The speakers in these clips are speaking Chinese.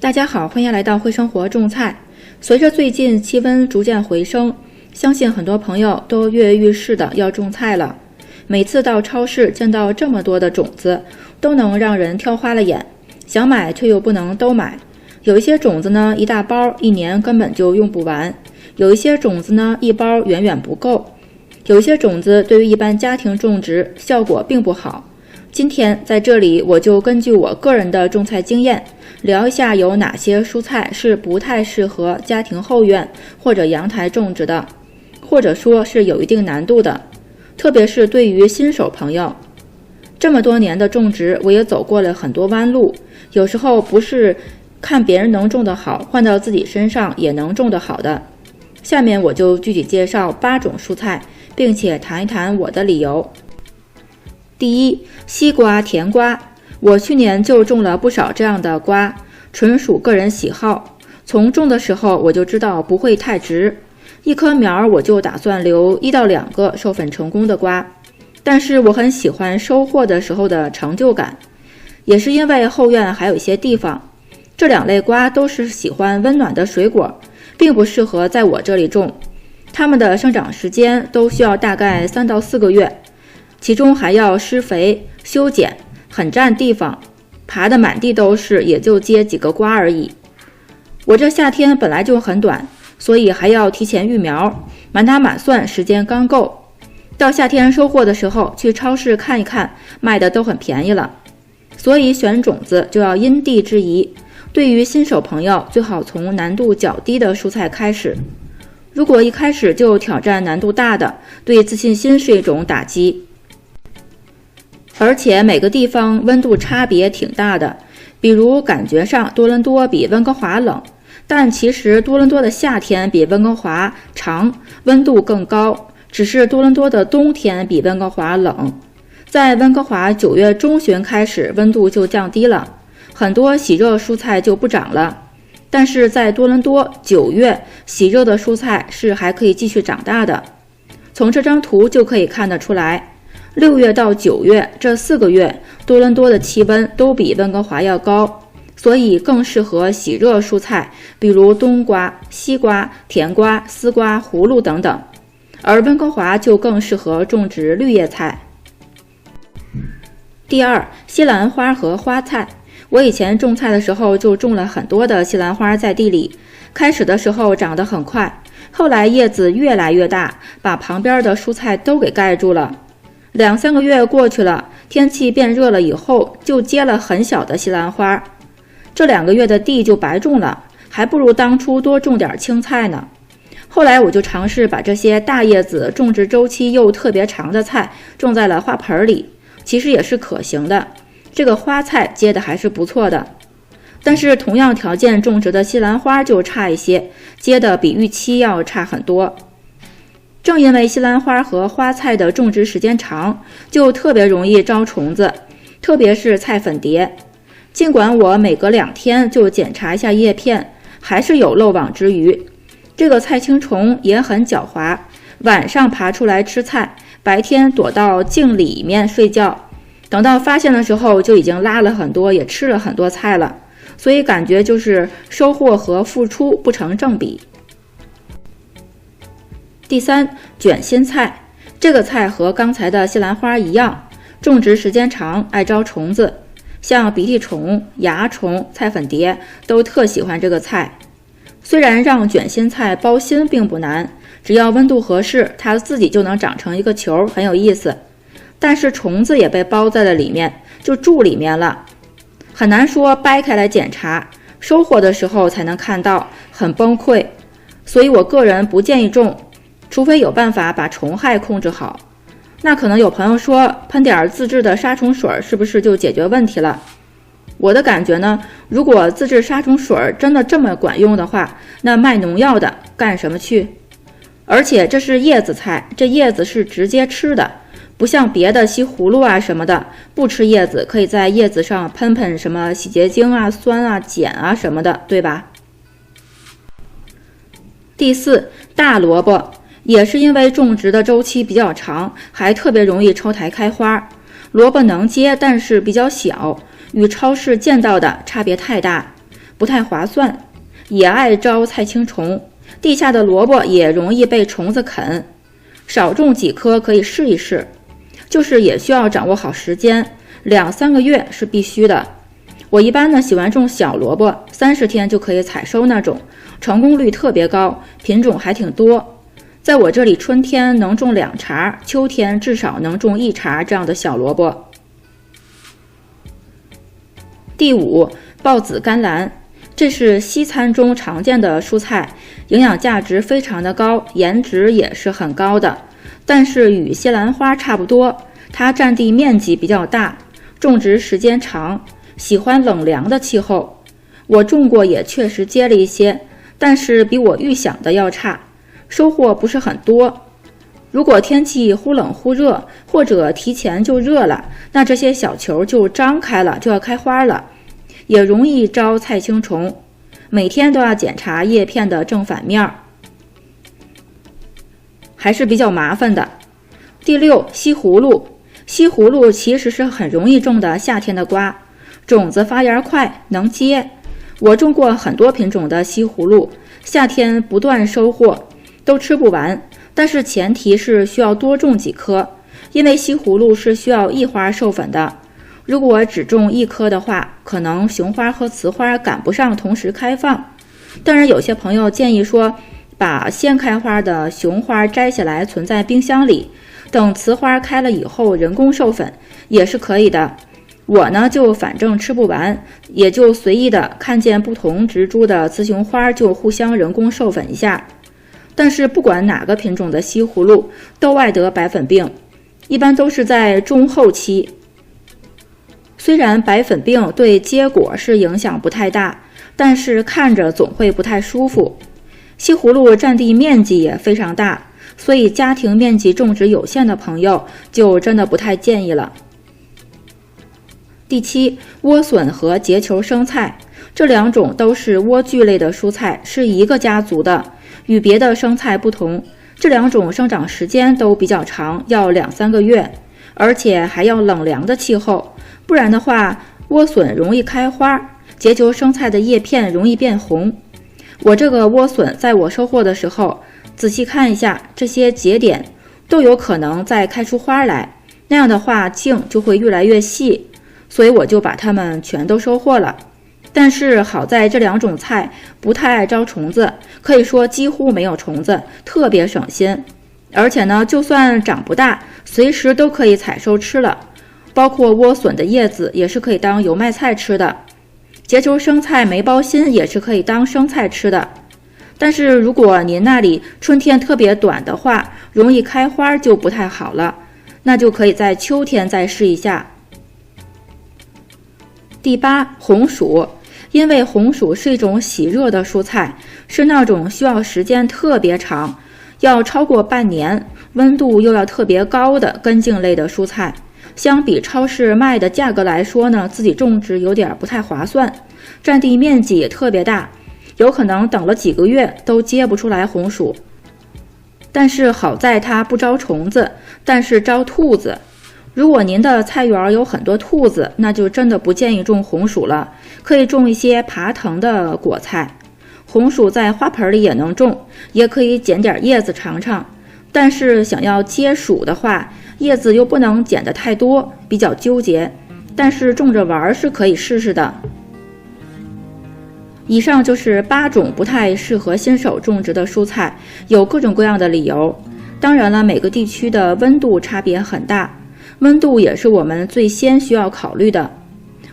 大家好，欢迎来到会生活种菜。随着最近气温逐渐回升，相信很多朋友都跃跃欲试的要种菜了。每次到超市见到这么多的种子，都能让人挑花了眼，想买却又不能都买。有一些种子呢，一大包一年根本就用不完；有一些种子呢，一包远远不够；有一些种子对于一般家庭种植效果并不好。今天在这里，我就根据我个人的种菜经验，聊一下有哪些蔬菜是不太适合家庭后院或者阳台种植的，或者说是有一定难度的，特别是对于新手朋友。这么多年的种植，我也走过了很多弯路，有时候不是看别人能种得好，换到自己身上也能种得好的。下面我就具体介绍8种蔬菜，并且谈一谈我的理由。第一，西瓜、甜瓜。我去年就种了不少这样的瓜，纯属个人喜好。从种的时候我就知道不会太直，一棵苗我就打算留1到2个授粉成功的瓜。但是我很喜欢收获的时候的成就感，也是因为后院还有一些地方。这2类瓜都是喜欢温暖的水果，并不适合在我这里种。它们的生长时间都需要大概3到4个月，其中还要施肥、修剪，很占地方，爬得满地都是，也就结几个瓜而已。我这夏天本来就很短，所以还要提前育苗，满打满算时间刚够。到夏天收获的时候，去超市看一看，卖的都很便宜了。所以选种子就要因地制宜，对于新手朋友，最好从难度较低的蔬菜开始。如果一开始就挑战难度大的，对自信心是一种打击。而且每个地方温度差别挺大的，比如感觉上多伦多比温哥华冷，但其实多伦多的夏天比温哥华长，温度更高，只是多伦多的冬天比温哥华冷。在温哥华9月中旬开始温度就降低了，很多喜热蔬菜就不长了，但是在多伦多9月喜热的蔬菜是还可以继续长大的。从这张图就可以看得出来，6月到9月这4个月，多伦多的气温都比温哥华要高，所以更适合喜热蔬菜，比如冬瓜、西瓜、甜瓜、丝瓜、葫芦等等。而温哥华就更适合种植绿叶菜。第二，西兰花和花菜。我以前种菜的时候就种了很多的西兰花在地里，开始的时候长得很快，后来叶子越来越大，把旁边的蔬菜都给盖住了。2、3个月过去了，天气变热了以后，就结了很小的西兰花。这2个月的地就白种了，还不如当初多种点青菜呢。后来我就尝试把这些大叶子、种植周期又特别长的菜种在了花盆里，其实也是可行的。这个花菜结的还是不错的，但是同样条件种植的西兰花就差一些，结的比预期要差很多。正因为西兰花和花菜的种植时间长，就特别容易招虫子，特别是菜粉蝶。尽管我每隔2天就检查一下叶片，还是有漏网之鱼。这个菜青虫也很狡猾，晚上爬出来吃菜，白天躲到茎里面睡觉，等到发现的时候就已经拉了很多，也吃了很多菜了，所以感觉就是收获和付出不成正比。第三，卷心菜。这个菜和刚才的西兰花一样，种植时间长，爱招虫子，像鼻涕虫、蚜虫、菜粉蝶都特喜欢这个菜。虽然让卷心菜包心并不难，只要温度合适，它自己就能长成一个球，很有意思。但是虫子也被包在了里面，就住里面了，很难说掰开来检查，收获的时候才能看到，很崩溃。所以我个人不建议种，除非有办法把虫害控制好。那可能有朋友说，喷点自制的杀虫水是不是就解决问题了？我的感觉呢，如果自制杀虫水真的这么管用的话，那卖农药的干什么去？而且这是叶子菜，这叶子是直接吃的，不像别的西葫芦啊什么的，不吃叶子，可以在叶子上喷喷什么洗洁精啊、酸啊、碱啊什么的，对吧？第4，大萝卜。也是因为种植的周期比较长，还特别容易抽台开花。萝卜能结，但是比较小，与超市见到的差别太大。不太划算，也爱招菜青虫，地下的萝卜也容易被虫子啃。少种几颗可以试一试，就是也需要掌握好时间，2-3个月是必须的。我一般呢喜欢种小萝卜，30天就可以采收那种，成功率特别高，品种还挺多。在我这里春天能种2茬，秋天至少能种1茬这样的小萝卜。第5，抱子甘蓝，这是西餐中常见的蔬菜，营养价值非常的高，颜值也是很高的，但是与西兰花差不多，它占地面积比较大，种植时间长，喜欢冷凉的气候。我种过也确实结了一些，但是比我预想的要差，收获不是很多。如果天气忽冷忽热，或者提前就热了，那这些小球就张开了，就要开花了，也容易招菜青虫，每天都要检查叶片的正反面，还是比较麻烦的。第6，西葫芦。西葫芦其实是很容易种的夏天的瓜，种子发芽快，能结。我种过很多品种的西葫芦，夏天不断收获，都吃不完，但是前提是需要多种几颗，因为西葫芦是需要一花授粉的。如果只种1颗的话，可能雄花和雌花赶不上同时开放。当然有些朋友建议说，把先开花的雄花摘下来存在冰箱里，等雌花开了以后人工授粉也是可以的。我呢就反正吃不完，也就随意的看见不同植株的雌雄花就互相人工授粉一下。但是不管哪个品种的西葫芦都爱得白粉病，一般都是在中后期。虽然白粉病对结果是影响不太大，但是看着总会不太舒服。西葫芦占地面积也非常大，所以家庭面积种植有限的朋友就真的不太建议了。第7，莴笋和结球生菜，这2种都是莴苣类的蔬菜，是一个家族的。与别的生菜不同，这2种生长时间都比较长，要2-3个月，而且还要冷凉的气候，不然的话，莴笋容易开花，结球生菜的叶片容易变红。我这个莴笋在我收获的时候，仔细看一下，这些节点都有可能再开出花来，那样的话茎就会越来越细，所以我就把它们全都收获了。但是好在这2种菜不太爱招虫子，可以说几乎没有虫子，特别省心。而且呢，就算长不大，随时都可以采收吃了。包括莴笋的叶子也是可以当油麦菜吃的，结球生菜梅苞心也是可以当生菜吃的。但是如果您那里春天特别短的话，容易开花就不太好了，那就可以在秋天再试一下。第8，红薯。因为红薯是一种喜热的蔬菜，是那种需要时间特别长，要超过半年，温度又要特别高的根茎类的蔬菜。相比超市卖的价格来说呢，自己种植有点不太划算，占地面积也特别大，有可能等了几个月都结不出来红薯。但是好在它不招虫子，但是招兔子。如果您的菜园有很多兔子，那就真的不建议种红薯了，可以种一些爬藤的果菜。红薯在花盆里也能种，也可以捡点叶子尝尝。但是想要结薯的话，叶子又不能捡得太多，比较纠结。但是种着玩是可以试试的。以上就是8种不太适合新手种植的蔬菜，有各种各样的理由。当然了，每个地区的温度差别很大，温度也是我们最先需要考虑的。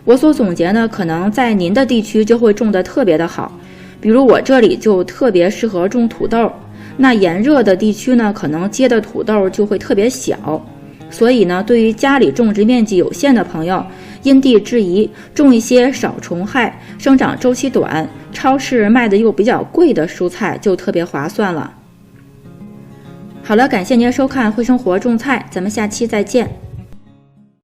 我所总结呢，可能在您的地区就会种得特别的好，比如我这里就特别适合种土豆，那炎热的地区呢，可能结的土豆就会特别小。所以呢，对于家里种植面积有限的朋友，因地制宜，种一些少虫害、生长周期短、超市卖的又比较贵的蔬菜就特别划算了。好了，感谢您收看《会生活种菜》，咱们下期再见。